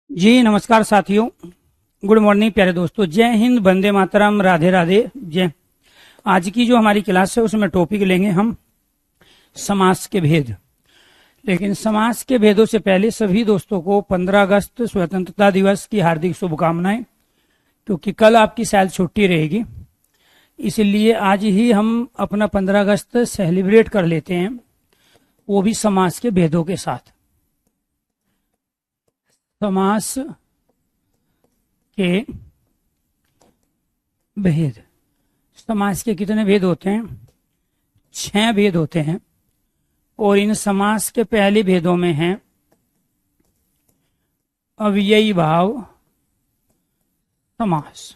जी नमस्कार साथियों। Good morning प्यारे दोस्तों। जय हिंद, वंदे मातरम, राधे राधे, जय। आज की जो हमारी क्लास है उसमें टॉपिक लेंगे हम समास के भेद। लेकिन समास के भेदों से पहले सभी दोस्तों को 15 अगस्त स्वतंत्रता दिवस की हार्दिक शुभकामनाएं, क्योंकि कल आपकी शायद छुट्टी रहेगी, इसलिए आज ही हम अपना 15 अगस्त सेलिब्रेट कर लेते हैं, वो भी समास के भेदों के साथ। समास के भेद। समास के कितने भेद होते हैं? 6 भेद होते हैं। और इन समास के पहले भेदों में है अव्ययी भाव समास।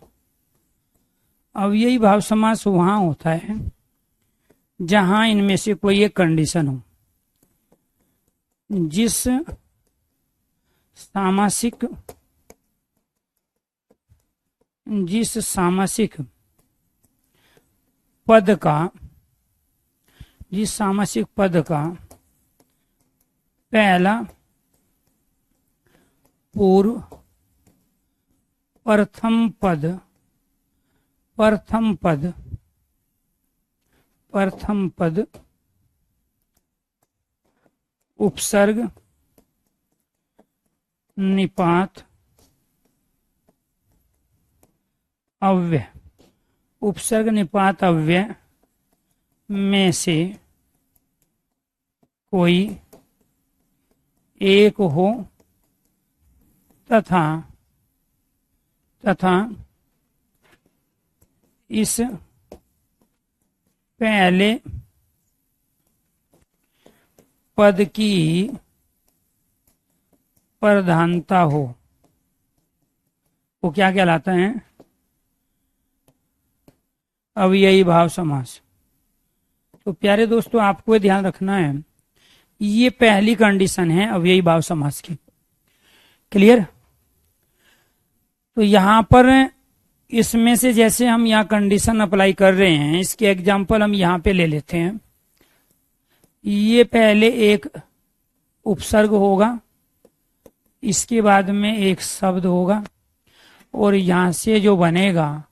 अव्ययी भाव समास वहां होता है जहां इनमें से कोई एक कंडीशन हो। जिस सामासिक पद का पहला पूर्व प्रथम पद उपसर्ग निपात अव्यय। उपसर्ग निपात अव्यय में से कोई एक हो तथा इस पहले पद की प्रधानता हो, वो क्या कहलाता है? अव्ययी भाव समास। तो प्यारे दोस्तों, आपको ध्यान रखना है, ये पहली कंडीशन है अव्ययी भाव समास की। क्लियर? तो यहां पर इसमें से जैसे हम यहाँ कंडीशन अप्लाई कर रहे हैं, इसके एग्जाम्पल हम यहाँ पे ले लेते हैं। ये पहले एक उपसर्ग होगा, इसके बाद में एक शब्द होगा, और यहां से जो बनेगा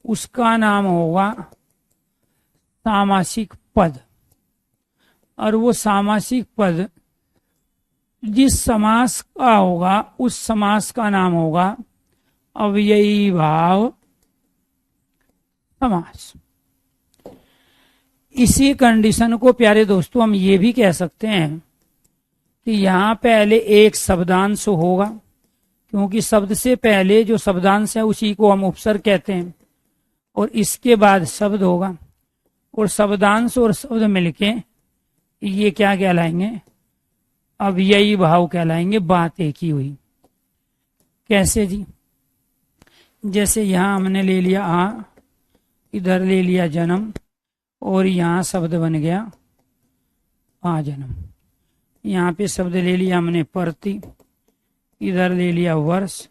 उसका नाम होगा सामासिक पद। और वो सामासिक पद जिस समास का होगा उस समास का नाम होगा अव्ययी भाव समास। इसी कंडीशन को प्यारे दोस्तों हम ये भी कह सकते हैं कि यहां पहले एक शब्दांश होगा, क्योंकि शब्द से पहले जो शब्दांश है उसी को हम उपसर्ग कहते हैं, और इसके बाद शब्द होगा, और शब्दांश और शब्द मिलके ये क्या कहलाएंगे? अव्ययी भाव कहलाएंगे। बात एक ही हुई। कैसे जी? जैसे यहां हमने ले लिया आ, इधर ले लिया जन्म, और यहां शब्द बन गया आ जन्म। यहाँ पे शब्द ले लिया हमने प्रति, इधर ले लिया वर्ष,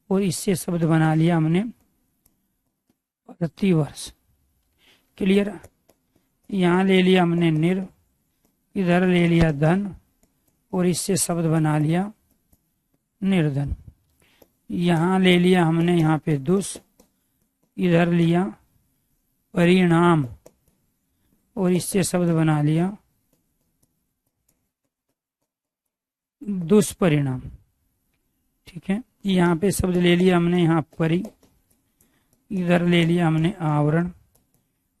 और इससे शब्द बना लिया हमने प्रति वर्ष। क्लियर? यहाँ ले लिया हमने निर, इधर ले लिया धन, और इससे शब्द बना लिया निर्धन। यहाँ ले लिया हमने यहाँ पे दुष, इधर लिया परिणाम, और इससे शब्द बना लिया दुष्परिणाम। ठीक है? यहाँ पे शब्द ले लिया हमने यहाँ परि, इधर ले लिया हमने आवरण,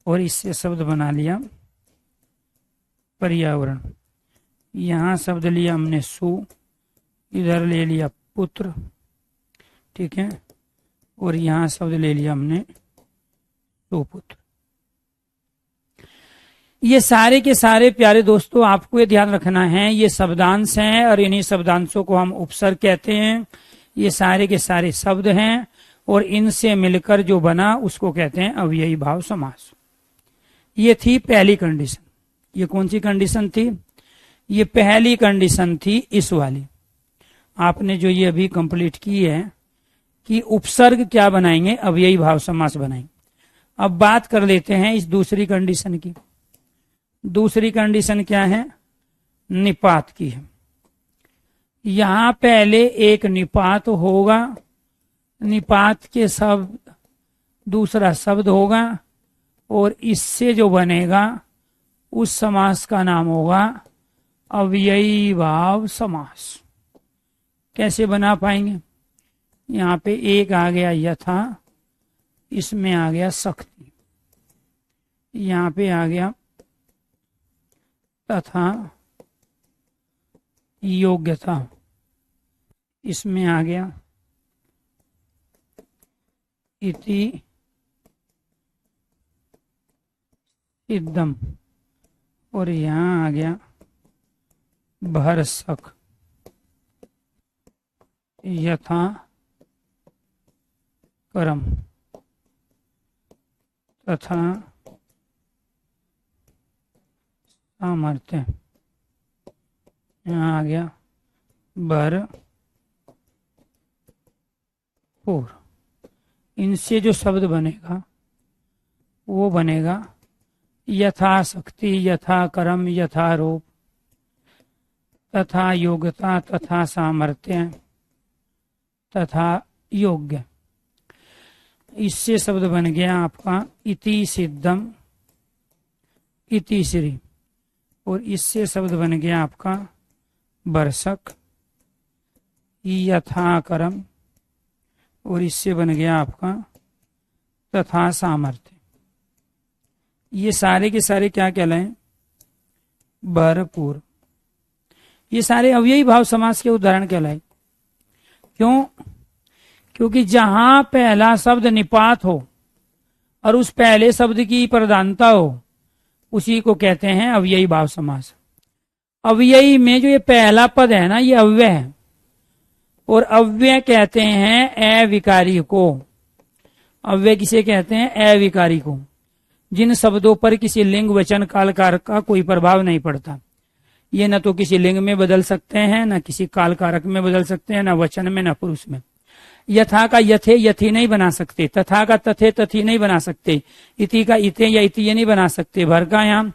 और इससे शब्द बना लिया पर्यावरण। यहाँ शब्द लिया हमने सु, इधर ले लिया पुत्र। ठीक है? और यहाँ शब्द ले लिया हमने सुपुत्र। ये सारे के सारे प्यारे दोस्तों आपको ये ध्यान रखना है, ये शब्दांश हैं, और इन्हीं शब्दांशों को हम उपसर्ग कहते हैं। ये सारे के सारे शब्द हैं, और इनसे मिलकर जो बना उसको कहते हैं अव्ययी भाव समास। ये थी पहली कंडीशन। ये कौन सी कंडीशन थी? ये पहली कंडीशन थी इस वाली। आपने जो ये अभी कंप्लीट की है कि उपसर्ग क्या बनाएंगे? अव्ययी भाव समास बनाएंगे। अब बात कर लेते हैं इस दूसरी कंडीशन की। दूसरी कंडीशन क्या है? निपात की है। यहां पहले एक निपात होगा, निपात के शब्द दूसरा शब्द होगा, और इससे जो बनेगा उस समास का नाम होगा अव्ययी भाव समास। कैसे बना पाएंगे? यहाँ पे एक आ गया यथा, इसमें आ गया शक्ति, यहाँ पे आ गया तथा योग्यता, इसमें आ गया इति सिद्धम, और यहाँ आ गया भरसक यथा करम तथा सामर्थ्य, यहाँ आ गया भरपूर। इनसे जो शब्द बनेगा वो बनेगा यथाशक्ति, यथा कर्म, यथा रूप, तथा योग्यता, तथा सामर्थ्य, तथा योग्य। इससे शब्द बन गया आपका इति सिद्धम, इति श्री, और इससे शब्द बन गया आपका वर्षक, यथा कर्म, और इससे बन गया आपका तथा सामर्थ्य। ये सारे के सारे क्या कहलाएं? भरपूर। ये सारे अव्ययी भाव समास के उदाहरण कहलाए। क्यों? क्योंकि जहां पहला शब्द निपात हो और उस पहले शब्द की प्रधानता हो, उसी को कहते हैं अव्ययी भाव समास। अव्ययी में जो ये पहला पद है ना, ये अव्यय है, और अव्यय कहते हैं अविकारी को। अव्यय किसे कहते हैं? अविकारी को। जिन शब्दों पर किसी लिंग वचन काल कारक का कोई प्रभाव नहीं पड़ता। ये न तो किसी लिंग में बदल सकते हैं, न किसी काल कारक में बदल सकते हैं, न वचन में, न पुरुष में। यथा का यथे यथी नहीं बना सकते, तथा का तथे तथी नहीं बना सकते, इति का इते या इति नहीं बना सकते, भर का यहाँ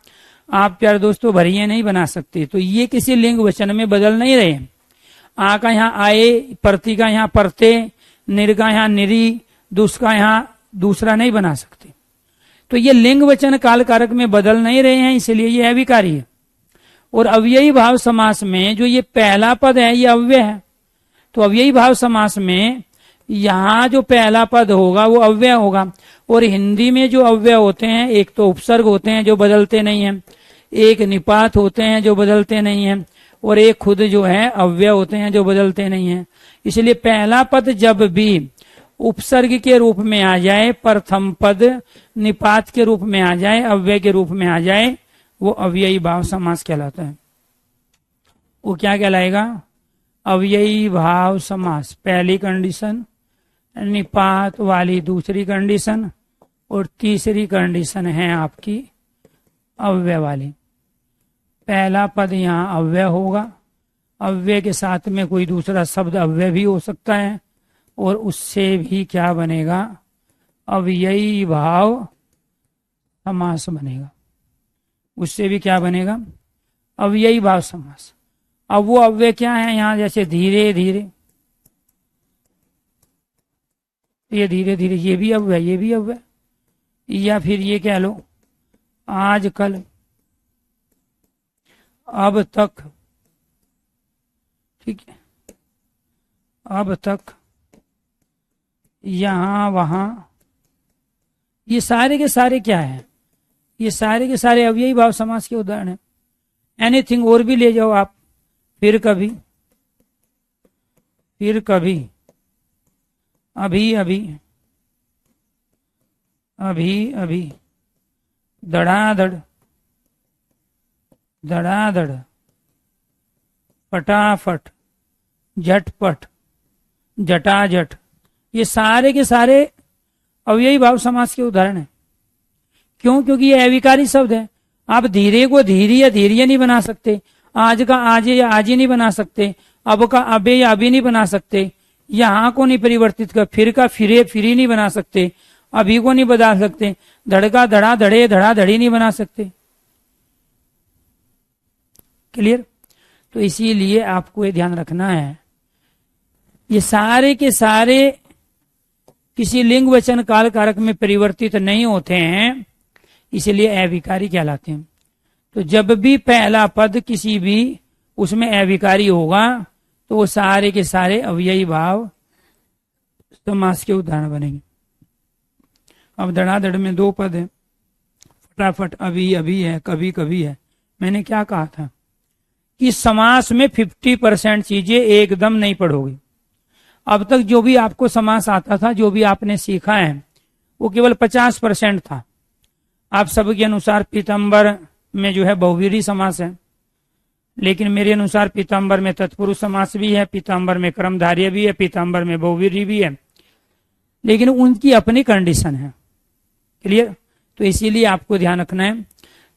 आप प्यारे दोस्तों भरिये नहीं बना सकते। तो ये किसी लिंग वचन में बदल नहीं रहे। आ का यहाँ आए, प्रति का यहाँ परते, निर का यहाँ निरी, दुस का यहाँ दूसरा नहीं बना सकते। तो ये लिंग वचन काल कारक में बदल नहीं रहे हैं, इसलिए ये अविकारी है। और अव्ययी भाव समास में जो ये पहला पद है ये अव्यय है। तो अव्ययी भाव समास में यहाँ जो पहला पद होगा वो अव्यय होगा। और हिंदी में जो अव्यय होते हैं, एक तो उपसर्ग होते हैं जो बदलते नहीं हैं, एक निपात होते हैं जो बदलते नहीं हैं, और एक खुद जो है अव्यय होते हैं जो बदलते नहीं हैं। इसलिए पहला पद जब भी उपसर्ग के रूप में आ जाए, प्रथम पद निपात के रूप में आ जाए, अव्यय के रूप में आ जाए, वो अव्ययी भाव समास कहलाता है। वो क्या कहलाएगा? अव्ययी भाव समास पहली कंडीशन, निपात वाली दूसरी कंडीशन, और तीसरी कंडीशन है आपकी अव्यय वाली। पहला पद यहाँ अव्यय होगा, अव्यय के साथ में कोई दूसरा शब्द अव्यय भी हो सकता है, और उससे भी क्या बनेगा? अव्ययी भाव समास बनेगा। उससे भी क्या बनेगा? अव्ययी भाव समास। अब वो अव्यय क्या है यहाँ? जैसे धीरे धीरे, ये धीरे धीरे, ये भी अव्यय, ये भी अव्यय। या फिर ये कह लो आज कल, अब तक, ठीक है, अब तक, यहां वहां, ये सारे के सारे क्या है? ये सारे के सारे अव्ययी भाव समास के उदाहरण है। एनीथिंग और भी ले जाओ आप, फिर कभी, फिर कभी, अभी अभी, अभी अभी, धड़ाधड़, धड़ाधड़, फटाफट, झटपट, जटाजट, ये सारे के सारे अव्ययी भाव समास के उदाहरण हैं। क्यों? क्योंकि ये अविकारी शब्द है। आप धीरे को धीरे या धीरे नहीं बना सकते, आज का आज या आज ही नहीं बना सकते, अब का अबे या अभी नहीं बना सकते, यहाँ को नहीं परिवर्तित कर, फिर का फिरे फिरी नहीं बना सकते, अभी को नहीं बदल सकते, धड़ का धड़ा धड़े धड़ा धड़ी नहीं बना सकते। क्लियर? तो इसीलिए आपको ये ध्यान रखना है, ये सारे के सारे किसी लिंग वचन काल कारक में परिवर्तित नहीं होते हैं, इसलिए अविकारी कहलाते हैं। तो जब भी पहला पद किसी भी उसमें अविकारी होगा तो वो सारे के सारे अव्ययी भाव समास के उदाहरण बनेंगे। अब धड़ाधड़ में 2 पद है, फटाफट। अभी अभी है, कभी कभी है। मैंने क्या कहा था कि समास में 50% चीजें एकदम नहीं पढ़ोगे। अब तक जो भी आपको समास आता था, जो भी आपने सीखा है, वो केवल 50% था। आप सबके अनुसार पीताम्बर में जो है बहुव्रीहि समास है, लेकिन मेरे अनुसार पीताम्बर में तत्पुरुष समास भी है, पीताम्बर में कर्मधारय भी है, पीताम्बर में बहुव्रीहि भी है, लेकिन उनकी अपनी कंडीशन है। क्लियर? तो इसीलिए आपको ध्यान रखना है।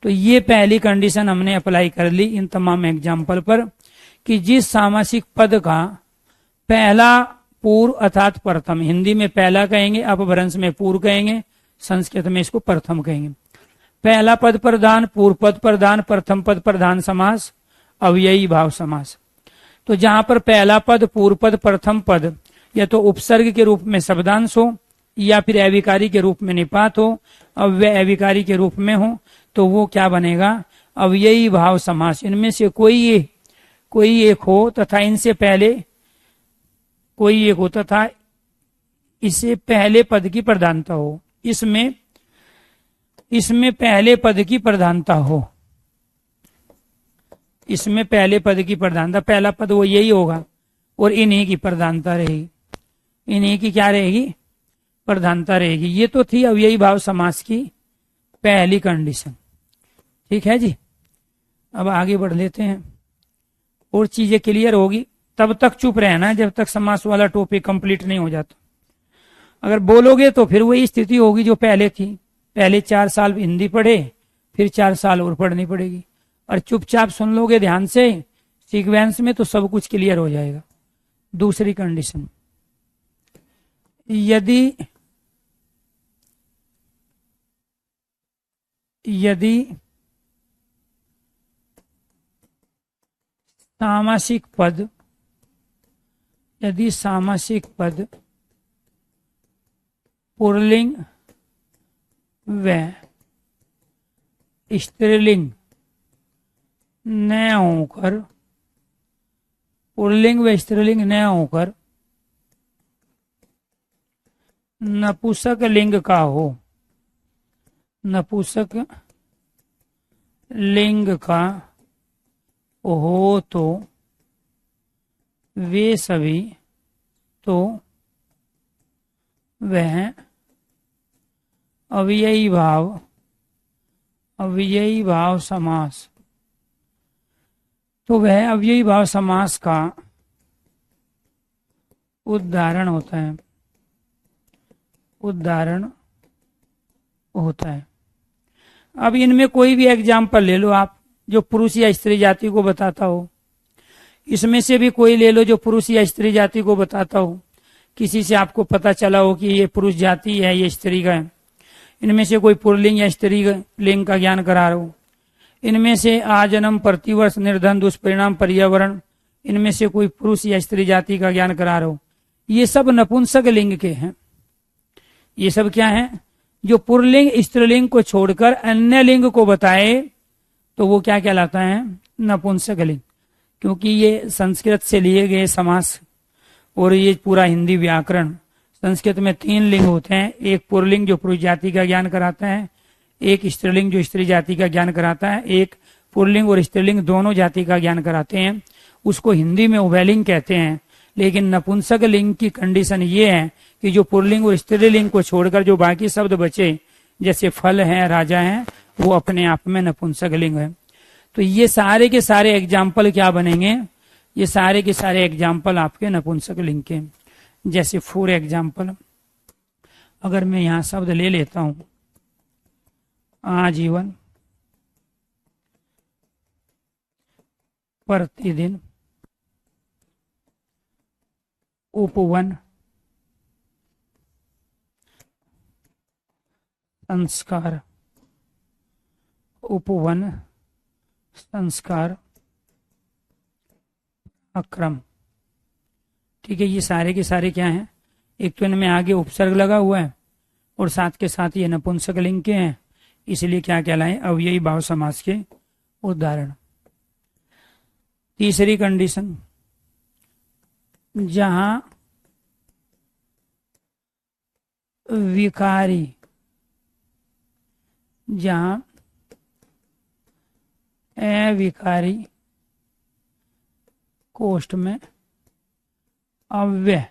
तो ये पहली कंडीशन हमने अप्लाई कर ली इन तमाम एग्जाम्पल पर कि जिस सामासिक पद का पहला पूर्व अर्थात प्रथम, हिंदी में पहला कहेंगे, अपभ्रंश में पूर्व कहेंगे, संस्कृत में इसको प्रथम कहेंगे। पहला पद प्रधान, पूर्व पद प्रधान, प्रथम पद प्रधान समास, अव्ययी भाव समास। तो जहां पर पहला पद, पूर्व पद, प्रथम पद या तो उपसर्ग के रूप में शब्दांश हो या फिर अविकारी के रूप में निपात हो, अव्यय अविकारी के रूप में हो, तो वो क्या बनेगा? अव्ययी भाव समास। इनमें से कोई एक हो तथा इनसे पहले कोई एक हो तथा इससे पहले पद की प्रधानता हो। इसमें पहले पद की प्रधानता हो, इसमें पहले पद की प्रधानता, पहला पद वो यही होगा और इन्हीं की प्रधानता रहेगी। इन्हीं की क्या रहेगी? प्रधानता रहेगी। ये तो थी अव्ययी भाव समास की पहली कंडीशन। ठीक है जी। अब आगे बढ़ लेते हैं, और चीजें क्लियर होगी। तब तक चुप रहना जब तक समास वाला टॉपिक कंप्लीट नहीं हो जाता। अगर बोलोगे तो फिर वही स्थिति होगी जो पहले थी। पहले 4 साल हिंदी पढ़े, फिर 4 साल और पढ़नी पड़ेगी। और चुपचाप सुन लोगे ध्यान से सीक्वेंस में तो सब कुछ क्लियर हो जाएगा। दूसरी कंडीशन, यदि सामासिक पद पुल्लिंग व स्त्रीलिंग न होकर, पुल्लिंग व स्त्रीलिंग न होकर नपुंसक लिंग का हो, नपुंसक लिंग का हो, तो वे सभी, तो वह अव्ययी भाव समास, तो वह अव्ययी भाव समास का उदाहरण होता है, उदाहरण होता है। अब इनमें कोई भी एग्जाम्पल ले लो आप जो पुरुष या स्त्री जाति को बताता हो। इसमें से भी कोई ले लो जो पुरुष या स्त्री जाति को बताता हो। किसी से आपको पता चला हो कि ये पुरुष जाति है, ये स्त्री का है। इनमें से कोई पुल्लिंग या स्त्री लिंग का ज्ञान करा रहा हो। इनमें से आजन्म, प्रतिवर्ष, निर्धन, दुष्परिणाम, पर्यावरण, इनमें से कोई पुरुष या स्त्री जाति का ज्ञान करा रहा हो। ये सब नपुंसक लिंग के हैं। ये सब क्या है? जो पुल्लिंग स्त्रीलिंग को छोड़कर अन्य लिंग को बताए तो वो क्या कहलाता है? नपुंसक लिंग। क्योंकि ये संस्कृत से लिए गए समास और ये पूरा हिंदी व्याकरण, संस्कृत में 3 लिंग होते हैं। एक पुल्लिंग जो पुरुष जाति का ज्ञान कराता है, एक स्त्रीलिंग जो स्त्री जाति का ज्ञान कराता है, एक पुल्लिंग और स्त्रीलिंग दोनों जाति का ज्ञान कराते हैं। उसको हिंदी में उभयलिंग कहते हैं। लेकिन नपुंसक लिंग की कंडीशन ये है कि जो पुल्लिंग और स्त्रीलिंग को छोड़कर जो बाकी शब्द बचे, जैसे फल है, राजा है, वो अपने आप में नपुंसक लिंग है। तो ये सारे के सारे एग्जाम्पल क्या बनेंगे? ये सारे के सारे एग्जाम्पल आपके नपुंसक लिंग के। जैसे फॉर एग्जाम्पल, अगर मैं यहां शब्द ले लेता हूं आजीवन, प्रतिदिन, उपवन, संस्कार, उपवन, संस्कार, अक्रम। ठीक है, ये सारे के सारे क्या हैं, एक तो इनमें आगे उपसर्ग लगा हुआ है और साथ के साथ ये नपुंसक लिंग के हैं, इसलिए क्या कहलाए, अव्ययी भाव समास के उदाहरण। तीसरी कंडीशन, जहां विकारी, जहां अविकारी कोष्ठ में अव्यय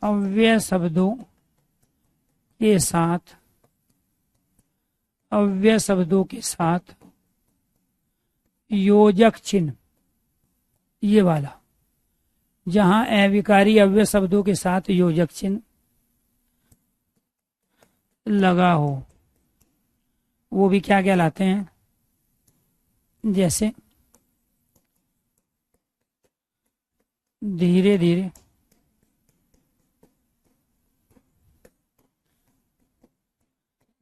अव्यय शब्दों के साथ, अव्यय शब्दों के साथ योजक चिन्ह, ये वाला, जहां अविकारी अव्यय शब्दों के साथ योजक चिन्ह लगा हो, वो भी क्या कहलाते हैं, जैसे धीरे धीरे,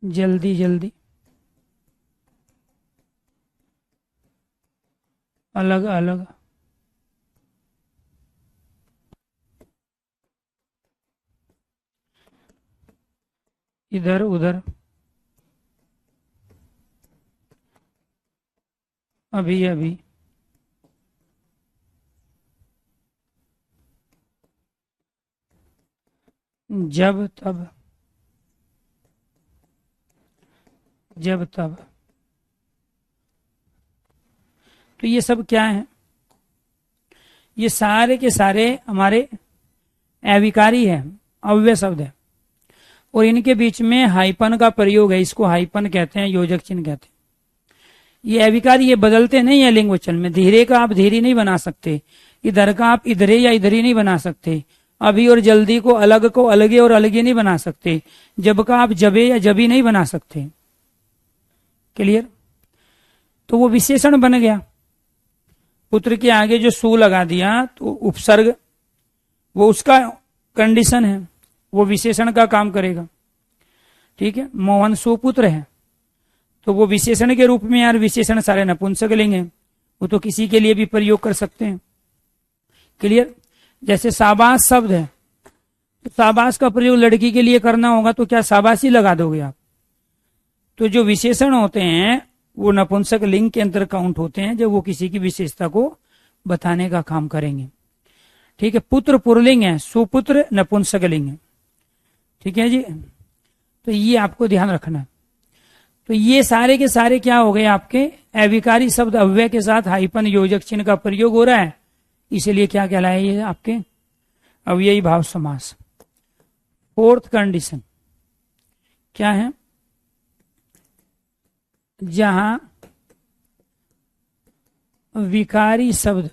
जल्दी जल्दी, अलग अलग, इधर उधर, अभी अभी, जब तब, जब तब। तो ये सब क्या है, ये सारे के सारे हमारे अविकारी है, अव्यय शब्द है, और इनके बीच में हाइपन का प्रयोग है, इसको हाइपन कहते हैं, योजक चिन्ह कहते हैं। ये अविकारी, ये बदलते नहीं है लिंग वचन में। धीरे का आप धीरे नहीं बना सकते, इधर का आप इधरे या इधरी नहीं बना सकते, अभी और जल्दी को अलगे और अलगे नहीं बना सकते, जब का आप जबे या जबी नहीं बना सकते। क्लियर? तो वो विशेषण बन गया, पुत्र के आगे जो सु लगा दिया तो उपसर्ग, वो उसका कंडीशन है, वो विशेषण का काम करेगा। ठीक है, मोहन सुपुत्र है, तो वो विशेषण के रूप में, यार विशेषण सारे नपुंसक लिंग हैं, वो तो किसी के लिए भी प्रयोग कर सकते हैं। क्लियर? जैसे शाबाश शब्द है, तो शाबाश का प्रयोग लड़की के लिए करना होगा तो क्या शाबाशी लगा दोगे आप? तो जो विशेषण होते हैं वो नपुंसक लिंग के अंदर काउंट होते हैं, जब वो किसी की विशेषता को बताने का काम करेंगे। ठीक है, पुत्र पुरलिंग है, सुपुत्र नपुंसक लिंग है। ठीक है जी, तो ये आपको ध्यान रखना। तो ये सारे के सारे क्या हो गए आपके, अविकारी शब्द अव्यय के साथ हाइपन योजक चिन्ह का प्रयोग हो रहा है, इसलिए क्या कहलाए ये आपके अव्ययी भाव समास। फोर्थ कंडीशन क्या है, जहां विकारी शब्द,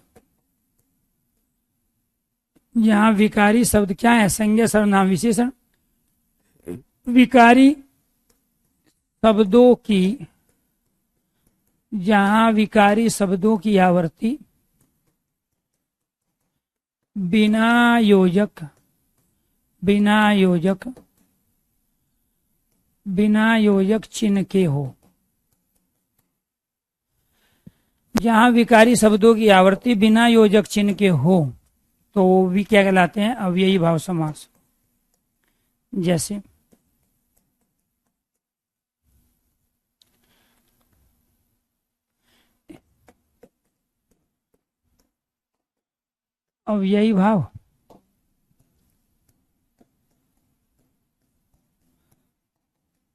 जहां विकारी शब्द क्या है, संज्ञा सर्वनाम विशेषण, विकारी शब्दों की, जहां विकारी शब्दों की आवृत्ति बिना योजक, बिना योजक, बिना योजक चिन्ह के हो, जहां विकारी शब्दों की आवृत्ति बिना योजक चिन्ह के हो, तो वो भी क्या कहलाते हैं, अव्ययी भाव समास। जैसे अव्ययी भाव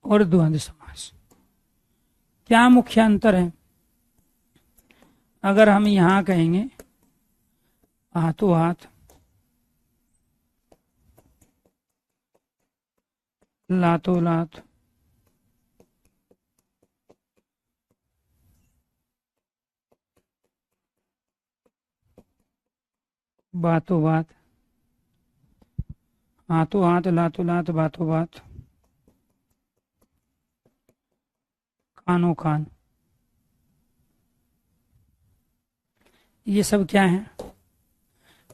और द्वंद्व समास, क्या मुख्य अंतर है? अगर हम यहां कहेंगे हाथों हाथ, लातों लात, बातों बात, हाथों हाथ, लातों लात, बातों बात, कानों कान, ये सब क्या है?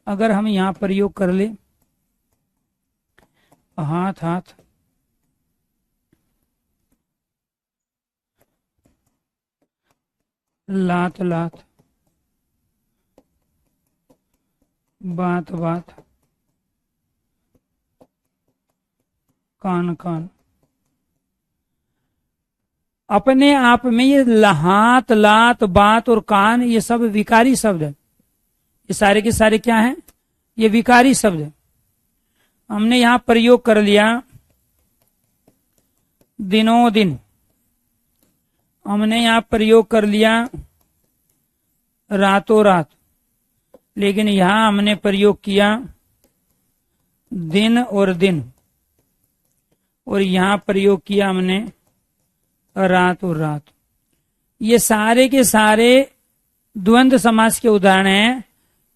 अगर हम यहां प्रयोग कर ले हाथ हाथ, लात लात, बात बात, कान कान। अपने आप में ये हाथ, लात, बात और कान, ये सब विकारी शब्द है। ये सारे के सारे क्या हैं? ये विकारी शब्द है। हमने यहां प्रयोग कर लिया दिनों दिन, हमने यहां प्रयोग कर लिया रातों रात, लेकिन यहां हमने प्रयोग किया दिन और दिन, और यहां प्रयोग किया हमने रात और रात। ये सारे के सारे द्वंद्व समास के उदाहरण हैं।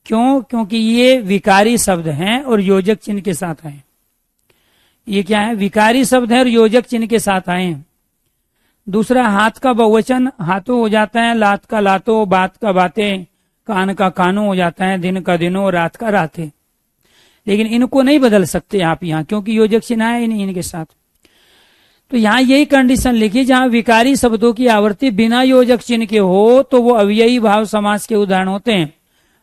क्यों? क्योंकि ये विकारी शब्द हैं और योजक चिन्ह के साथ आए। ये क्या है? विकारी शब्द है और योजक चिन्ह के साथ आए हैं। दूसरा, हाथ का बहुवचन हाथों हो जाता है, लात का लातों, बात का बातें, कान का कानों हो जाता है, दिन का दिनों, रात का रातें। लेकिन इनको नहीं बदल सकते आप यहाँ, क्योंकि योजक चिन्ह है नहीं इनके साथ। तो यहाँ यही कंडीशन लिखी, जहां विकारी शब्दों की आवृत्ति बिना योजक चिन्ह के हो तो वो अव्ययी भाव समास के उदाहरण होते हैं।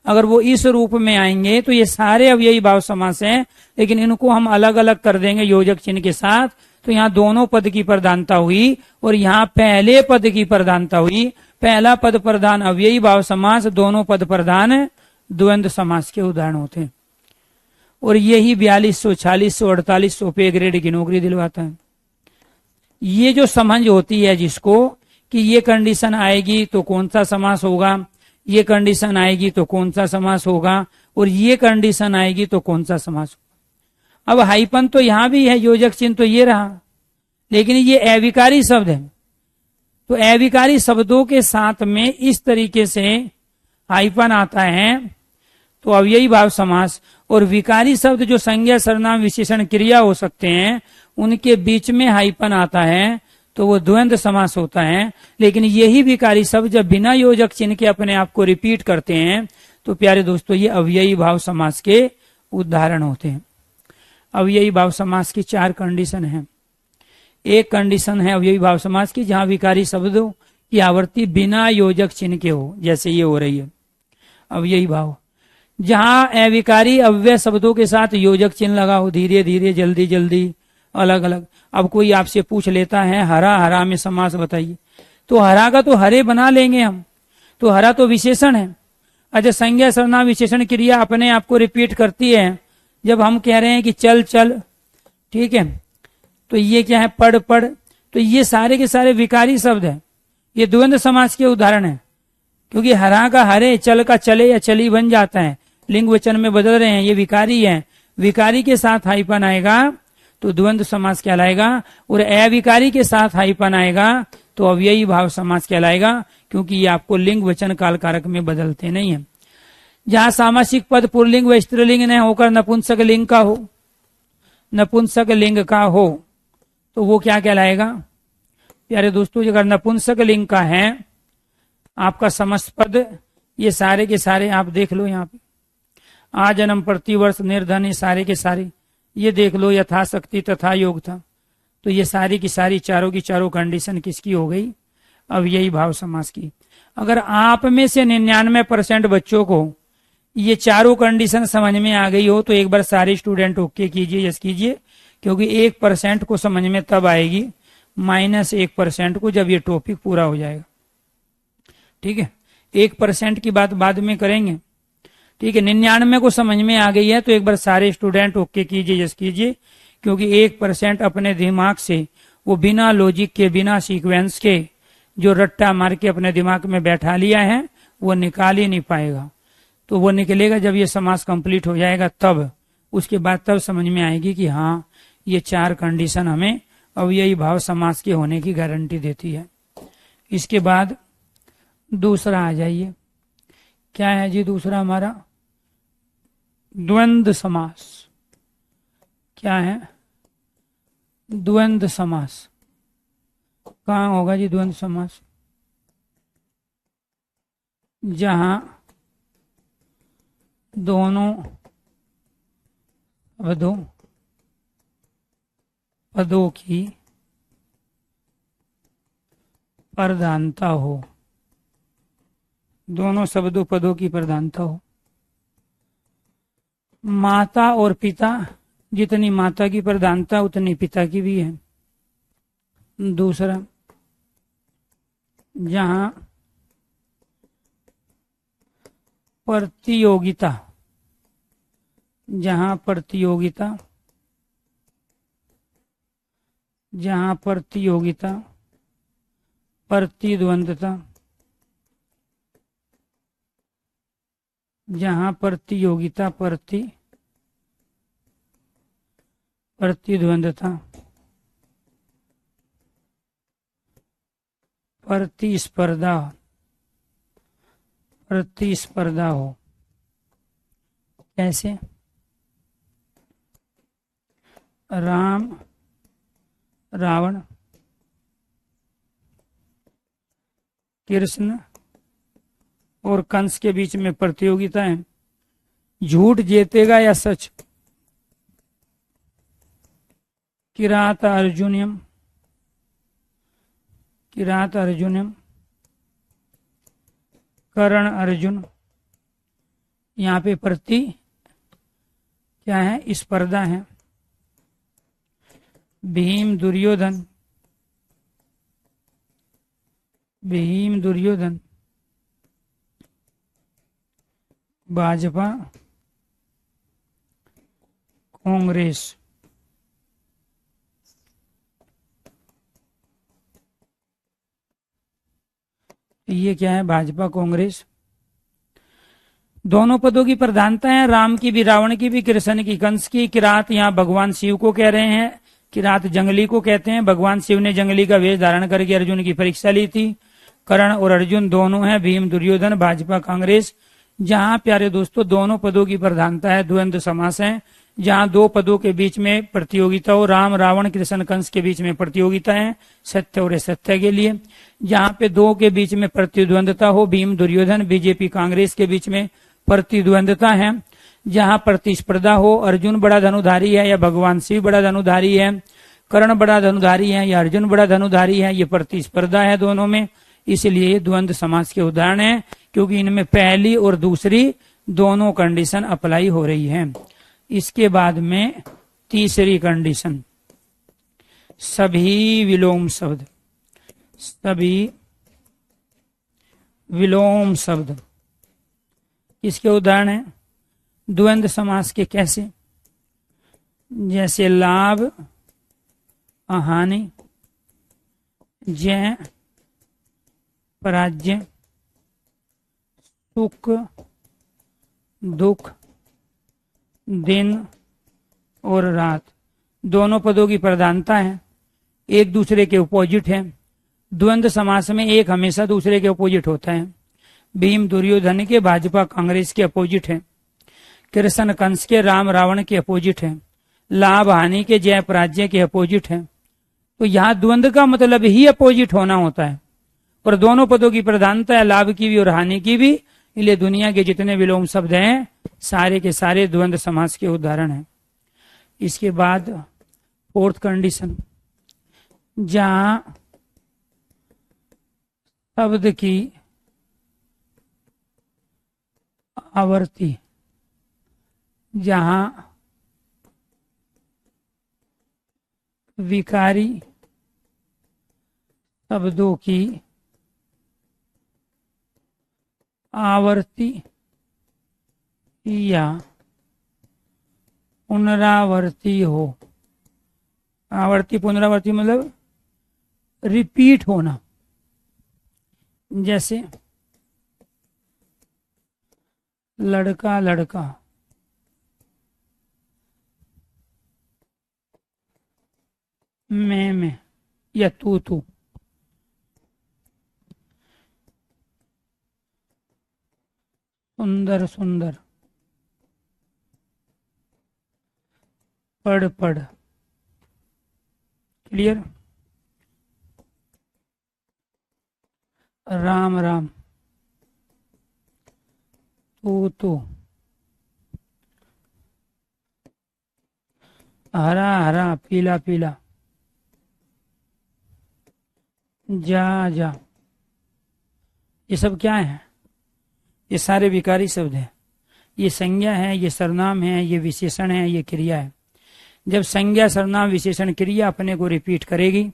अगर वो इस रूप में आएंगे तो ये सारे अव्ययी भाव समास हैं, लेकिन इनको हम अलग अलग कर देंगे योजक चिन्ह के साथ। तो यहाँ दोनों पद की प्रधानता हुई और यहाँ पहले पद की प्रधानता हुई। पहला पद प्रधान अव्ययी भाव समास, दोनों पद प्रधान द्वंद्व समास के उदाहरण होते हैं। और यही 4200, 4600, 4800 पे ग्रेड की नौकरी दिलवाता है। ये जो समझ होती है जिसको कि ये कंडीशन आएगी तो कौन सा समास होगा, ये कंडीशन आएगी तो कौन सा समास होगा, और ये कंडीशन आएगी तो कौन सा समास होगा। अब हाइपन तो यहां भी है, योजक चिन्ह तो ये रहा, लेकिन ये अविकारी शब्द है। तो अविकारी शब्दों के साथ में इस तरीके से हाइपन आता है तो अव्ययी भाव समास। और विकारी शब्द जो संज्ञा, सर्वनाम, विशेषण, क्रिया हो सकते हैं, उनके बीच में हाइपन आता है तो वो द्वंद्व समास होता है। लेकिन यही विकारी शब्द जब बिना योजक चिन्ह के अपने आप को रिपीट करते हैं तो प्यारे दोस्तों ये अव्ययी भाव समास के उदाहरण होते हैं। अव्ययी भाव समास की 4 कंडीशन है। एक कंडीशन है अव्ययी भाव समास की जहां विकारी शब्दों की आवृत्ति बिना योजक चिन्ह के हो, जैसे ये हो रही है अव्ययी भाव। जहां अविकारी अव्यय शब्दों के साथ योजक चिन्ह लगा हो, धीरे धीरे, जल्दी जल्दी, अलग अलग। अब कोई आपसे पूछ लेता है हरा हरा में समास बताइए, तो हरा का तो हरे बना लेंगे हम, तो हरा तो विशेषण है। अच्छा, संज्ञा, सर्वनाम, विशेषण, क्रिया अपने आप को रिपीट करती है। जब हम कह रहे हैं कि चल चल, ठीक है, तो ये क्या है? पढ़ पढ़। तो ये सारे के सारे विकारी शब्द है, ये द्वंद्व समास के उदाहरण है। क्योंकि हरा का हरे, चल का चले या चली बन जाता है, लिंग वचन में बदल रहे हैं, ये विकारी है। विकारी के साथ हाइपन आएगा तो द्वंद्व समास कहलाएगा, और अविकारी के साथ हाइपन आएगा तो अव्ययी भाव समास कहलाएगा, क्योंकि ये आपको लिंग वचन काल कारक में बदलते नहीं है। जहां सामासिक पद पुल्लिंग व स्त्रीलिंग न होकर नपुंसक लिंग का हो, नपुंसक लिंग का हो, तो वो क्या कहलाएगा? प्यारे दोस्तों, अगर नपुंसक लिंग का है आपका समस्त पद, ये सारे के सारे आप देख लो यहाँ पे, आ जन्म, प्रतिवर्ष, निर्धन, ये सारे के सारे ये देख लो, यथाशक्ति, तथा योग था। तो ये सारी की सारी चारों की चारों कंडीशन किसकी हो गई? अव्ययी भाव समास की। अगर आप में से 99% बच्चों को ये चारों कंडीशन समझ में आ गई हो तो एक बार सारे स्टूडेंट ओके कीजिए, यस कीजिए, क्योंकि 1% को समझ में तब आएगी, -1% को जब ये टॉपिक पूरा हो जाएगा। ठीक है, 1% की बात बाद में करेंगे। ठीक है, 99 को समझ में आ गई है तो एक बार सारे स्टूडेंट ओके कीजिए, यस कीजिए, क्योंकि 1% अपने दिमाग से वो बिना लॉजिक के, बिना सीक्वेंस के जो रट्टा मार के अपने दिमाग में बैठा लिया है वो निकाल ही नहीं पाएगा। तो वो निकलेगा जब ये समास कंप्लीट हो जाएगा, तब उसके बाद तब समझ में आएगी कि हाँ ये 4 कंडीशन हमें अव्ययी भाव समास के होने की गारंटी देती है। इसके बाद दूसरा आ जाइए, क्या है जी दूसरा हमारा? द्वंद्व समास। क्या है? द्वंद्व समास। कहाँ होगा जी द्वंद्व समास? जहां दोनों पदों की प्रधानता हो, दोनों शब्दों पदों की प्रधानता हो। माता और पिता, जितनी माता की प्रधानता उतनी पिता की भी है। दूसरा, जहां प्रतियोगिता, जहां प्रतियोगिता, जहां प्रतियोगिता, प्रतिद्वंदता, जहां प्रतियोगिता, प्रतिद्वंदता, प्रतिस्पर्धा, प्रतिस्पर्धा हो। कैसे? राम रावण, कृष्ण और कंस के बीच में प्रतियोगिता है। झूठ जीतेगा या सच? किरात अर्जुनियम, किरात अर्जुनियम, कर्ण अर्जुन। यहाँ पे प्रति क्या है? स्पर्धा है। भीम दुर्योधन, भीम दुर्योधन, भाजपा कांग्रेस। ये क्या है? भाजपा कांग्रेस। दोनों पदों की प्रधानता है, राम की भी, रावण की भी, कृष्ण की, कंस की। किरात यहाँ भगवान शिव को कह रहे हैं, किरात जंगली को कहते हैं। भगवान शिव ने जंगली का वेश धारण करके अर्जुन की परीक्षा ली थी। कर्ण और अर्जुन दोनों हैं, भीम दुर्योधन, भाजपा कांग्रेस। जहां प्यारे दोस्तों दोनों पदों की प्रधानता है, द्वंद्व समास है। जहां दो पदों के बीच में प्रतियोगिता हो, राम रावण कृष्ण कंस के बीच में प्रतियोगिता है सत्य और असत्य के लिए। जहां पे दो के बीच में प्रतिद्वंदता हो, भीम दुर्योधन बीजेपी कांग्रेस के बीच में प्रतिद्वंदता है। जहां प्रतिस्पर्धा हो, अर्जुन बड़ा धनुधारी है या भगवान शिव बड़ा धनुधारी है, कर्ण बड़ा धनुधारी है या अर्जुन बड़ा धनुधारी है, ये प्रतिस्पर्धा है दोनों में। इसलिए ये द्वंद्व समास के उदाहरण है, क्योंकि इनमें पहली और दूसरी दोनों कंडीशन अप्लाई हो रही है। इसके बाद में तीसरी कंडीशन, सभी विलोम शब्द, सभी विलोम शब्द। इसके उदाहरण है द्वंद्व समास के। कैसे? जैसे लाभ, हानि, जय, पराजय, सुख, दुख, दिन और रात। दोनों पदों की प्रधानता है, एक दूसरे के अपोजिट है। द्वंद्व समास में एक हमेशा दूसरे के अपोजिट होता है। भीम दुर्योधन के भाजपा कांग्रेस के अपोजिट है, कृष्ण कंस के राम रावण के अपोजिट है, लाभ हानि के जय पराजय के अपोजिट है। तो यहाँ द्वंद्व का मतलब ही अपोजिट होना होता है, और दोनों पदों की प्रधानता है, लाभ की भी और हानि की भी। इसलिए दुनिया के जितने विलोम शब्द हैं सारे के सारे द्वंद्व समास के उदाहरण हैं। इसके बाद फोर्थ कंडीशन, जहां शब्द की आवर्ती, जहां विकारी शब्दों की आवर्ती या पुनरावर्ती हो। आवर्ती पुनरावर्ती मतलब रिपीट होना। जैसे लड़का लड़का, मैं या तू तू। सुंदर सुंदर, पढ़ पढ़। क्लियर? राम राम, तू, हरा हरा, पीला पीला, जा जा। ये सब क्या है? ये सारे विकारी शब्द हैं। ये संज्ञा है, ये सर्वनाम है, ये विशेषण है, ये क्रिया है। जब संज्ञा सर्वनाम विशेषण क्रिया अपने को रिपीट करेगी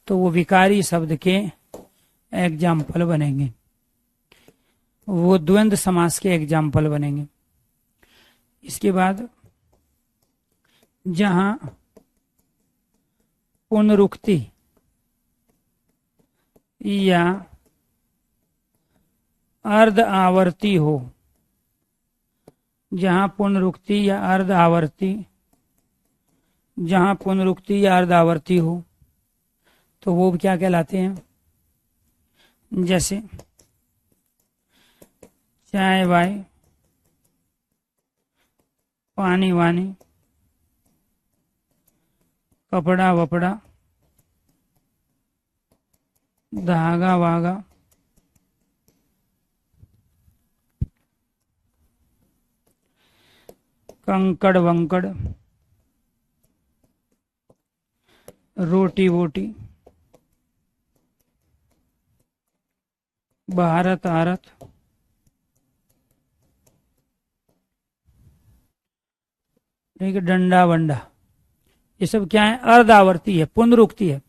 तो वो विकारी शब्द के एग्जाम्पल बनेंगे, वो द्वंद्व समास के एग्जाम्पल बनेंगे। इसके बाद जहां पुनरुक्ति या अर्ध आवर्ती हो, जहां पुनरुक्ति या अर्ध आवर्ती, जहां पुनरुक्ति या अर्ध आवर्ती हो तो वो क्या कहलाते हैं? जैसे चाय वाय, पानी वानी, कपड़ा वपड़ा, धागा वागा, कंकड़ वंकड़, रोटी वोटी, भारत आरत, ठीक है, डंडा वंडा, ये सब क्या है? अर्धावर्ती है, पुनरुक्ति है।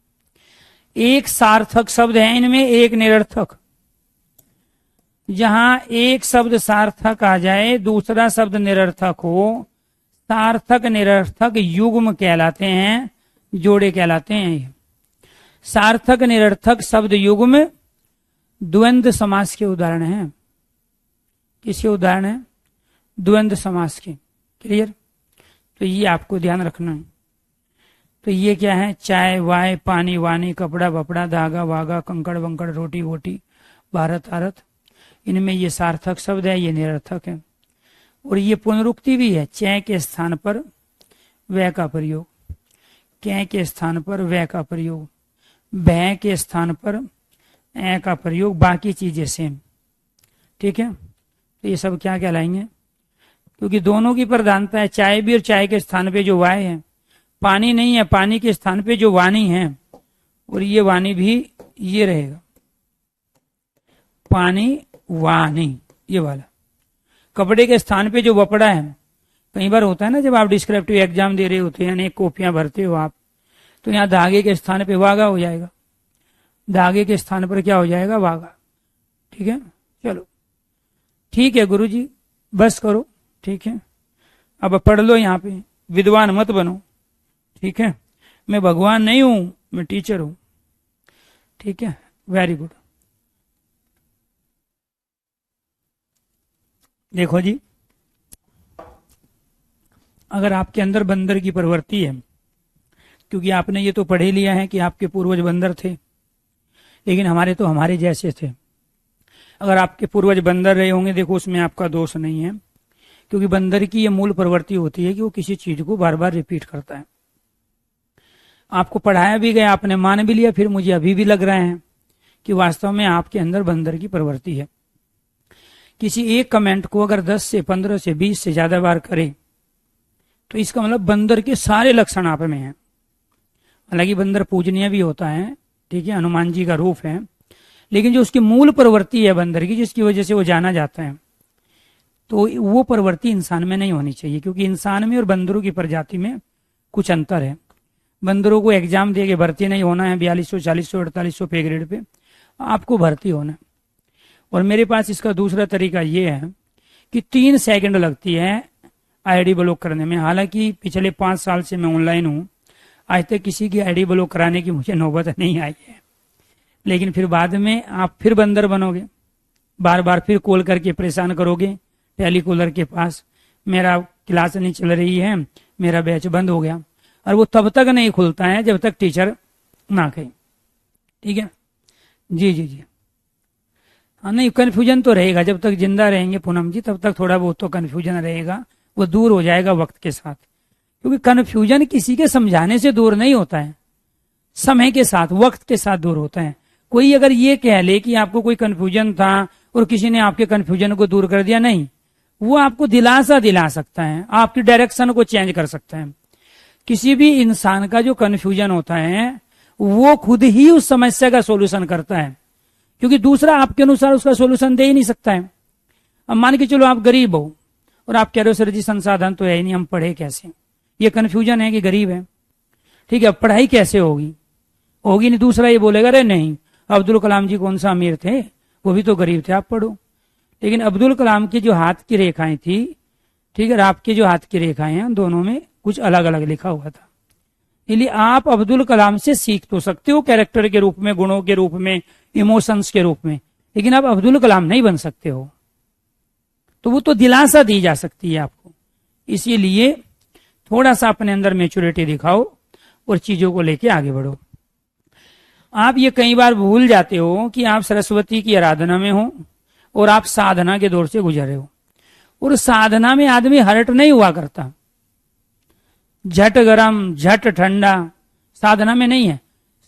एक सार्थक शब्द है इनमें, एक निरर्थक। जहां एक शब्द सार्थक आ जाए, दूसरा शब्द निरर्थक हो, सार्थक निरर्थक युग्म कहलाते हैं, जोड़े कहलाते हैं। ये सार्थक निरर्थक शब्द युग्म द्वंद्व समास के उदाहरण हैं। किसके उदाहरण है? द्वंद्व समास के। क्लियर? तो ये आपको ध्यान रखना है। तो ये क्या है? चाय वाय, पानी वानी, कपड़ा वपड़ा, धागा वागा, कंकड़ वंकड़, रोटी वोटी, भारत आरत, इनमें ये सार्थक शब्द है, ये निरर्थक है। और ये पुनरुक्ति भी है। चय के स्थान पर वह का प्रयोग, कै के स्थान पर वह का प्रयोग, भय के स्थान पर ए का प्रयोग, बाकी चीजें सेम। ठीक है, तो ये सब क्या कहलाएंगे? क्योंकि दोनों की प्रधानता है। चाय भी और चाय के स्थान पे जो वाय है, पानी नहीं है, पानी के स्थान पे जो वाणी है, और ये वाणी भी ये रहेगा, पानी वाणी, ये वाला। कपड़े के स्थान पे जो वपड़ा है, कई बार होता है ना, जब आप डिस्क्रिप्टिव एग्जाम दे रहे होते हैं, अनेक कॉपियां भरते हो आप, तो यहाँ धागे के स्थान पे वागा हो जाएगा, धागे के स्थान पर क्या हो जाएगा? वागा। ठीक है, चलो ठीक है गुरुजी, बस करो। ठीक है, अब पढ़ लो, यहाँ पे विद्वान मत बनो। ठीक है, मैं भगवान नहीं हूं, मैं टीचर हूं। ठीक है, वेरी गुड। देखो जी, अगर आपके अंदर बंदर की प्रवृत्ति है, क्योंकि आपने ये तो पढ़े लिया है कि आपके पूर्वज बंदर थे, लेकिन हमारे तो हमारे जैसे थे। अगर आपके पूर्वज बंदर रहे होंगे, देखो उसमें आपका दोष नहीं है, क्योंकि बंदर की ये मूल प्रवृत्ति होती है कि वो किसी चीज को बार बार रिपीट करता है। आपको पढ़ाया भी गया, आपने मान भी लिया, फिर मुझे अभी भी लग रहा है कि वास्तव में आपके अंदर बंदर की प्रवृत्ति है। किसी एक कमेंट को अगर 10 से 15 से 20 से ज्यादा बार करे तो इसका मतलब बंदर के सारे लक्षण आप में हैं। हालांकि बंदर पूजनीय भी होता है, ठीक है, हनुमान जी का रूप है, लेकिन जो उसकी मूल प्रवृत्ति है बंदर की, जिसकी वजह से वो जाना जाता है, तो वो प्रवृत्ति इंसान में नहीं होनी चाहिए। क्योंकि इंसान में और बंदरों की प्रजाति में कुछ अंतर है। बंदरों को एग्जाम दे के भर्ती नहीं होना है 4200, 4000, 4800 पे ग्रेड पे, आपको भर्ती होना है। और मेरे पास इसका दूसरा तरीका ये है कि 3 सेकंड लगती है आईडी ब्लॉक करने में। हालांकि पिछले 5 साल से मैं ऑनलाइन हूं, आज तक किसी की आईडी ब्लॉक कराने की मुझे नौबत नहीं आई है। लेकिन फिर बाद में आप फिर बंदर बनोगे, बार बार फिर कॉल करके परेशान करोगे टेलीकॉलर के पास, मेरा क्लास नहीं चल रही है, मेरा बैच बंद हो गया। और वो तब तक नहीं खुलता है जब तक टीचर ना कहे। ठीक है, जी जी जी, हाँ, नहीं कन्फ्यूजन तो रहेगा जब तक जिंदा रहेंगे पूनम जी, तब तक थोड़ा बहुत तो कन्फ्यूजन रहेगा, वो दूर हो जाएगा वक्त के साथ। क्योंकि कन्फ्यूजन किसी के समझाने से दूर नहीं होता है, समय के साथ, वक्त के साथ दूर होता है। कोई अगर ये कह ले कि आपको कोई कन्फ्यूजन था और किसी ने आपके कन्फ्यूजन को दूर कर दिया, नहीं, वो आपको दिलासा दिला सकता है, आपकी डायरेक्शन को चेंज कर सकता है। किसी भी इंसान का जो कन्फ्यूजन होता है वो खुद ही उस समस्या का सोल्यूशन करता है, क्योंकि दूसरा आपके अनुसार उसका सोल्यूशन दे ही नहीं सकता है। अब मान के चलो आप गरीब हो और आप कह रहे हो सर जी संसाधन तो है ही नहीं, हम पढ़े कैसे। ये कन्फ्यूजन है कि गरीब है, ठीक है, पढ़ाई कैसे होगी, होगी नहीं। दूसरा ये बोलेगा अरे नहीं, अब्दुल कलाम जी कौन सा अमीर थे, वो भी तो गरीब थे, आप पढ़ो। लेकिन अब्दुल कलाम की जो हाथ की रेखाएं थी, ठीक है, और आपके जो हाथ की रेखाएं हैं, दोनों में कुछ अलग अलग लिखा हुआ था। इसलिए आप अब्दुल कलाम से सीख तो सकते हो कैरेक्टर के रूप में, गुणों के रूप में, इमोशंस के रूप में, लेकिन आप अब्दुल कलाम नहीं बन सकते हो। तो वो तो दिलासा दी जा सकती है आपको। इसीलिए थोड़ा सा अपने अंदर मैच्योरिटी दिखाओ और चीजों को लेके आगे बढ़ो। आप ये कई बार भूल जाते हो कि आप सरस्वती की आराधना में हो और आप साधना के दौर से गुजर रहे हो। और साधना में आदमी हर्ट नहीं हुआ करता, झट गरम झट ठंडा, साधना में नहीं है।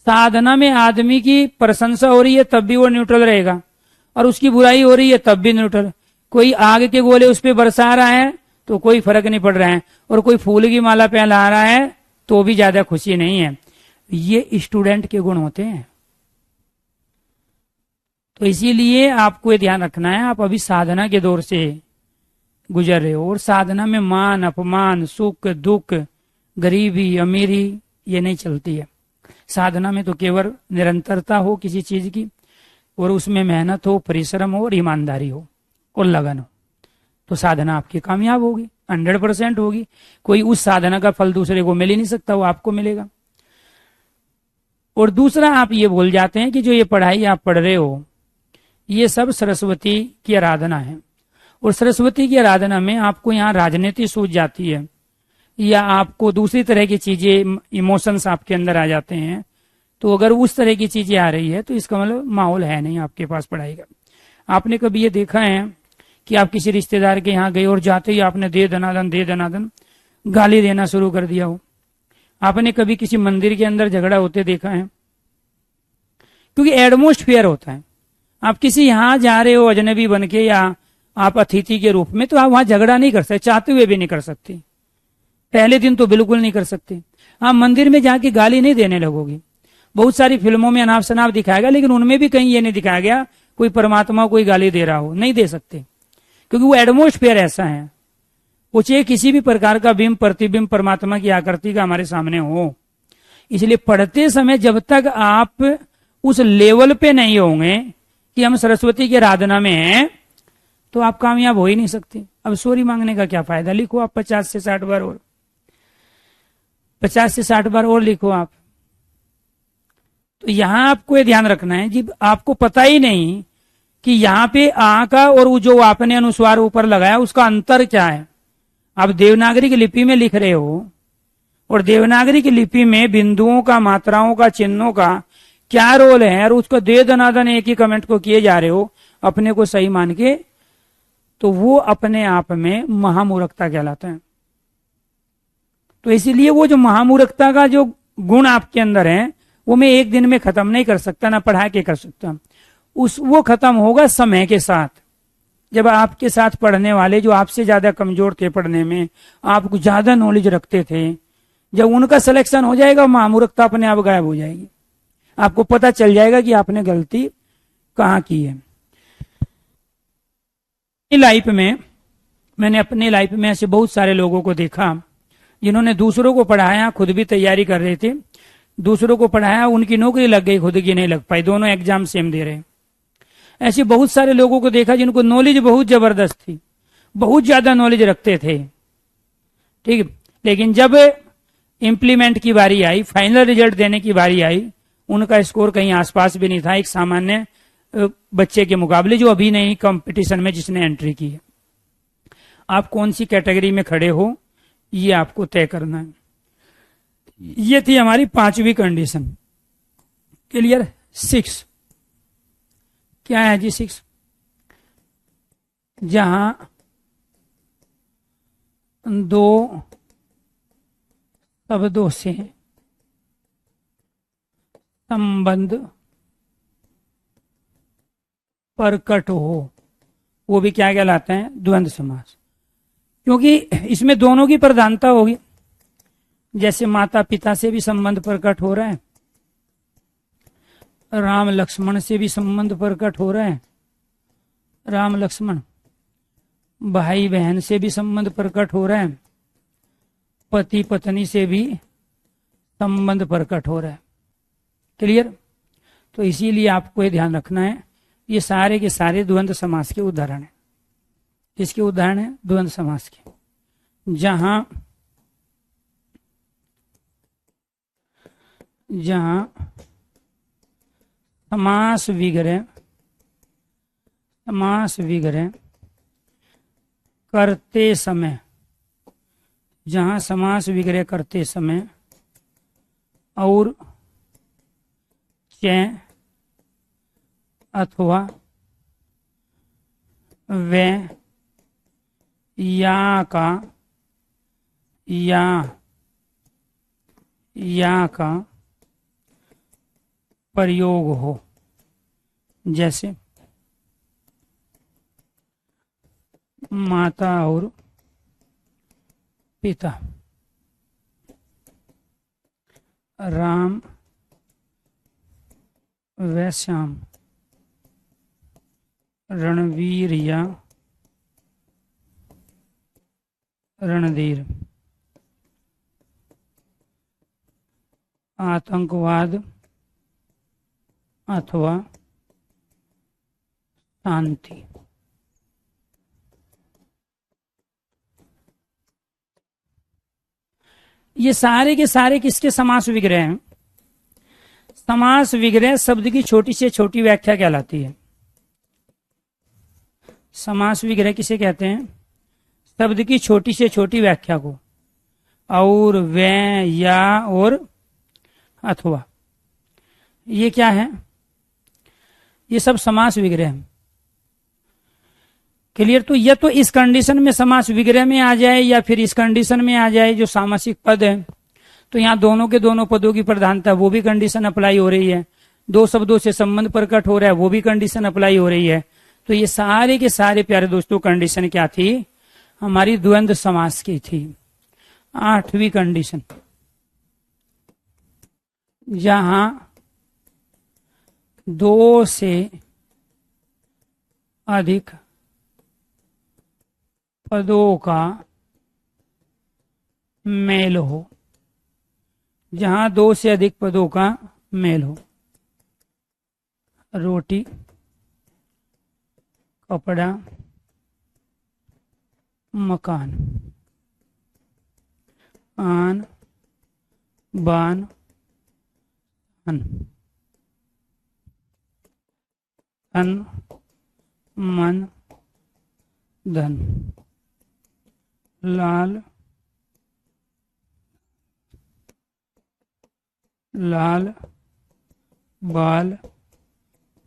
साधना में आदमी की प्रशंसा हो रही है तब भी वो न्यूट्रल रहेगा, और उसकी बुराई हो रही है तब भी न्यूट्रल। कोई आग के गोले उस पर बरसा रहा है तो कोई फर्क नहीं पड़ रहा है, और कोई फूल की माला पहना रहा है तो भी ज्यादा खुशी नहीं है। ये स्टूडेंट के गुण होते हैं। तो इसीलिए आपको ये ध्यान रखना है, आप अभी साधना के दौर से गुजर रहे हो, और साधना में मान अपमान, सुख दुख, गरीबी अमीरी ये नहीं चलती है। साधना में तो केवल निरंतरता हो किसी चीज की, और उसमें मेहनत हो, परिश्रम हो, और ईमानदारी हो, और लगन हो, तो साधना आपकी कामयाब होगी, 100% होगी। कोई उस साधना का फल दूसरे को मिल ही नहीं सकता, वो आपको मिलेगा। और दूसरा आप ये भूल जाते हैं कि जो ये पढ़ाई आप पढ़ रहे हो ये सब सरस्वती की आराधना है, और सरस्वती की आराधना में आपको यहाँ राजनीति सूझ जाती है, या आपको दूसरी तरह की चीजें, इमोशंस आपके अंदर आ जाते हैं। तो अगर उस तरह की चीजें आ रही है तो इसका मतलब माहौल है नहीं आपके पास पढ़ाई का। आपने कभी ये देखा है कि आप किसी रिश्तेदार के यहाँ गए और जाते ही आपने दे दनादन गाली देना शुरू कर दिया हो? आपने कभी किसी मंदिर के अंदर झगड़ा होते देखा है? क्योंकि एटमॉस्फेयर होता है। आप किसी यहाँ जा रहे हो अजनबी बन के, या आप अतिथि के रूप में, तो आप वहां झगड़ा नहीं कर सकते, चाहते हुए भी नहीं कर सकते। पहले दिन तो बिल्कुल नहीं कर सकते। आप मंदिर में जाके गाली नहीं देने लगोगे। बहुत सारी फिल्मों में अनाप शनाप दिखाया गया, लेकिन उनमें भी कहीं ये नहीं दिखाया गया कोई परमात्मा कोई गाली दे रहा हो, नहीं दे सकते, क्योंकि वो एटमॉस्फेयर ऐसा है। वो चाहे किसी भी प्रकार का बिंब प्रतिबिंब परमात्मा की आकृति का हमारे सामने हो। इसलिए पढ़ते समय जब तक आप उस लेवल पे नहीं होंगे कि हम सरस्वती की आराधना में हैं, तो आप कामयाब हो ही नहीं सकते। अब सॉरी मांगने का क्या फायदा, लिखो आप 50 से 60 बार और, 50 से 60 बार और लिखो आप। तो यहां आपको ये ध्यान रखना है जी, आपको पता ही नहीं कि यहाँ पे आ का और वो जो आपने अनुस्वार ऊपर लगाया उसका अंतर क्या है। आप देवनागरी की लिपि में लिख रहे हो, और देवनागरी की लिपि में बिंदुओं का, मात्राओं का, चिन्हों का क्या रोल है, और उसको दे दनादन एक ही कमेंट को किए जा रहे हो अपने को सही मान के, तो वो अपने आप में महामूर्खता कहलाता है। तो इसीलिए वो जो महामूर्खता का जो गुण आपके अंदर है वो मैं एक दिन में खत्म नहीं कर सकता, ना पढ़ा के कर सकता। वो खत्म होगा समय के साथ। जब आपके साथ पढ़ने वाले जो आपसे ज्यादा कमजोर थे पढ़ने में, आपको ज्यादा नॉलेज रखते थे, जब उनका सिलेक्शन हो जाएगा, महामूर्खता अपने आप गायब हो जाएगी। आपको पता चल जाएगा कि आपने गलती कहाँ की है। लाइफ में मैंने अपने लाइफ में ऐसे बहुत सारे लोगों को देखा जिन्होंने दूसरों को पढ़ाया, खुद भी तैयारी कर रहे थे, दूसरों को पढ़ाया, उनकी नौकरी लग गई, खुद की नहीं लग पाई, दोनों एग्जाम सेम दे रहे। ऐसे बहुत सारे लोगों को देखा जिनको नॉलेज बहुत जबरदस्त थी, बहुत ज्यादा नॉलेज रखते थे, ठीक, लेकिन जब इंप्लीमेंट की बारी आई, फाइनल रिजल्ट देने की बारी आई, उनका स्कोर कहीं आसपास भी नहीं था एक सामान्य बच्चे के मुकाबले जो अभी नहीं कंपटीशन में जिसने एंट्री की है। आप कौन सी कैटेगरी में खड़े हो ये आपको तय करना है। ये थी हमारी 5वीं कंडीशन। क्लियर? 6 क्या है जी? 6 जहां दो शब्दों से संबंध प्रकट हो, वो भी क्या कहलाता है? द्वंद्व समास। क्योंकि इसमें दोनों की प्रधानता होगी। जैसे माता पिता से भी संबंध प्रकट हो रहा है, राम लक्ष्मण से भी संबंध प्रकट हो रहा है, राम लक्ष्मण, भाई बहन से भी संबंध प्रकट हो रहा है, पति पत्नी से भी संबंध प्रकट हो रहा है। क्लियर? तो इसीलिए आपको ये ध्यान रखना है, ये सारे के सारे द्वंद्व समास के उदाहरण हैं। किसके उदाहरण है? द्वंद्व समास के। जहां समास विग्रह करते समय, जहां समास विग्रह करते समय और च अथवा व या का प्रयोग हो, जैसे माता और पिता, राम व श्याम, रणवीर या रणधीर, आतंकवाद अथवा शांति। ये सारे के सारे किसके समास विग्रह हैं? समास विग्रह शब्द की छोटी से छोटी व्याख्या कहलाती है। समास विग्रह किसे कहते हैं? शब्द की छोटी से छोटी व्याख्या को। और व या और अथवा, ये क्या है? ये सब समास विग्रह हैं। क्लियर? तो यह तो इस कंडीशन में समास विग्रह में आ जाए या फिर इस कंडीशन में आ जाए जो सामासिक पद है, तो यहाँ दोनों के दोनों पदों की प्रधानता, वो भी कंडीशन अप्लाई हो रही है। दो शब्दों से संबंध प्रकट हो रहा है, वो भी कंडीशन अप्लाई हो रही है। तो ये सारे के सारे प्यारे दोस्तों कंडीशन क्या थी? हमारी द्वंद्व समास की थी। 8वीं कंडीशन, जहां दो से अधिक पदों का मेल हो, जहां दो से अधिक पदों का मेल हो। रोटी, कपड़ा, मकान, आन बान अन, तन मन धन, लाल बाल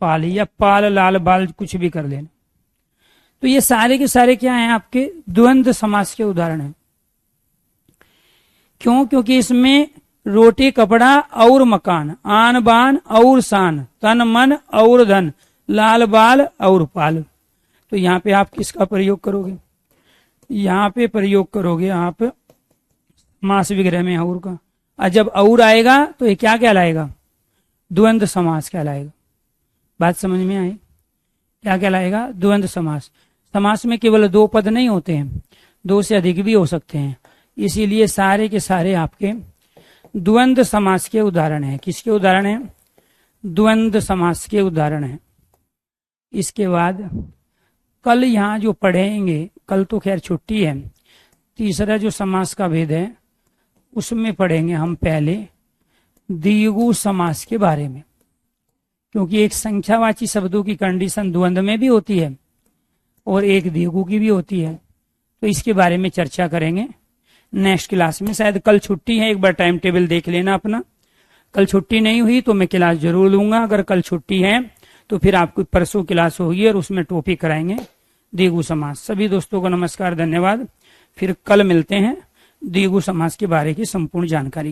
पाल, या पाल लाल बाल, कुछ भी कर लेना। तो ये सारे के सारे क्या हैं? आपके द्वंद्व समास के उदाहरण हैं। क्यों? क्योंकि इसमें रोटी, कपड़ा और मकान, आन बान और शान, तन मन और धन, लाल बाल और पाल। तो यहाँ पे आप किसका प्रयोग करोगे? यहाँ पे प्रयोग करोगे आप समास विग्रह में और का। और जब और आएगा तो ये क्या कहलाएगा? द्वंद्व समास कहलाएगा। बात समझ में आई? क्या कहलाएगा? द्वंद्व समास। समास में केवल दो पद नहीं होते हैं, दो से अधिक भी हो सकते हैं। इसीलिए सारे के सारे आपके द्वंद्व समास के उदाहरण हैं। किसके उदाहरण हैं? द्वंद्व समास के उदाहरण हैं। इसके बाद कल यहाँ जो पढ़ेंगे, कल तो खैर छुट्टी है, तीसरा जो समास का भेद है उसमें पढ़ेंगे हम पहले द्विगु समास के बारे में। क्योंकि एक संख्यावाची शब्दों की कंडीशन द्वंद्व में भी होती है और एक द्विगु की भी होती है। तो इसके बारे में चर्चा करेंगे नेक्स्ट क्लास में। शायद कल छुट्टी है, एक बार टाइम टेबल देख लेना अपना। कल छुट्टी नहीं हुई तो मैं क्लास जरूर लूंगा। अगर कल छुट्टी है तो फिर आपको परसों क्लास होगी और उसमें टॉपिक कराएंगे द्विगु समास। सभी दोस्तों को नमस्कार, धन्यवाद। फिर कल मिलते हैं द्विगु समास के बारे की संपूर्ण जानकारी।